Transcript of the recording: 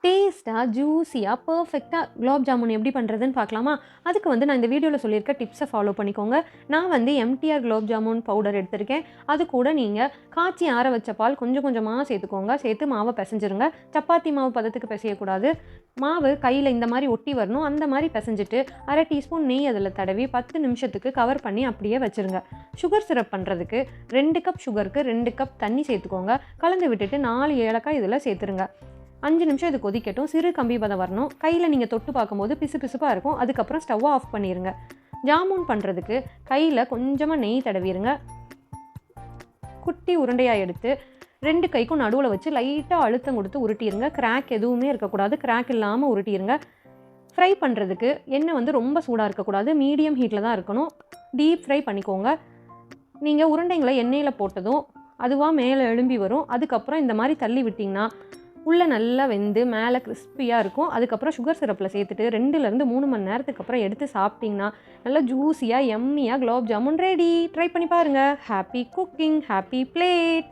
டேஸ்ட்டாக, ஜூஸியாக, பெர்ஃபெக்ட்டா குலாப் ஜாமுன் எப்படி பண்ணுறதுன்னு பார்க்கலாமா? அதுக்கு வந்து நான் இந்த வீடியோல சொல்லியிருக்க டிப்ஸை ஃபாலோ பண்ணிக்கோங்க. நான் வந்து எம்டிஆர் குலாப் ஜாமுன் பவுடர் எடுத்திருக்கேன். அது கூட நீங்க காய்ச்சி ஆற வச்ச பால் கொஞ்சம் கொஞ்சமா சேர்த்துக்கோங்க. சேர்த்து மாவை பிசைஞ்சிருங்க. சப்பாத்தி மாவு பதத்துக்கு பிசையக்கூடாது. மாவு கையில இந்த மாரி ஒட்டி வரணும். அந்த மாரி பிசைஞ்சிட்டு 1/2 டீஸ்பூன் நெய் அதில தடவி 10 நிமிஷத்துக்கு கவர் பண்ணி அப்படியே வச்சுருங்க. சுகர் சிரப் பண்ணுறதுக்கு 2 கப் சுகருக்கு 2 கப் தண்ணி சேர்த்துக்கோங்க. கலந்து விட்டுட்டு 4 ஏலக்காய் இதில சேர்த்துருங்க. 5 நிமிஷம் இது கொதிக்கட்டும். சிறு கம்பி பதம் வரணும். கையில் நீங்கள் தொட்டு பார்க்கும்போது பிசுபிசுப்பாக இருக்கும். அதுக்கப்புறம் ஸ்டவ்வை ஆஃப் பண்ணிடுங்க. ஜாமுன் பண்ணுறதுக்கு கையில் கொஞ்சமாக நெய் தடவிடுங்க. குட்டி உருண்டையாக எடுத்து 2 கைக்கும் நடுவில் வச்சு லைட்டாக அழுத்தம் கொடுத்து உருட்டிடுங்க. கிராக் எதுவுமே இருக்கக்கூடாது. கிராக் இல்லாமல் உருட்டிடுங்க. ஃப்ரை பண்ணுறதுக்கு எண்ணெய் வந்து ரொம்ப சூடாக இருக்கக்கூடாது. மீடியம் ஹீட்டில் தான் இருக்கணும். டீப் ஃப்ரை பண்ணிக்கோங்க. நீங்கள் உருண்டைங்களை எண்ணெயில் போட்டதும் அதுவாக மேலே எழும்பி வரும். அதுக்கப்புறம் இந்த மாதிரி தள்ளி விட்டிங்கன்னா உள்ளே நல்லா வெந்து மேலே கிறிஸ்பியாக இருக்கும். அதுக்கப்புறம் சுகர் சிரப்பில் சேர்த்துட்டு 2லேருந்து 3 மணி நேரத்துக்கு அப்புறம் எடுத்து சாப்பிட்டிங்கன்னா நல்லா ஜூஸியாக எம்மியாக குலாப் ஜாமுன் ரெடி. ட்ரை பண்ணி பாருங்கள். Happy cooking, happy plate.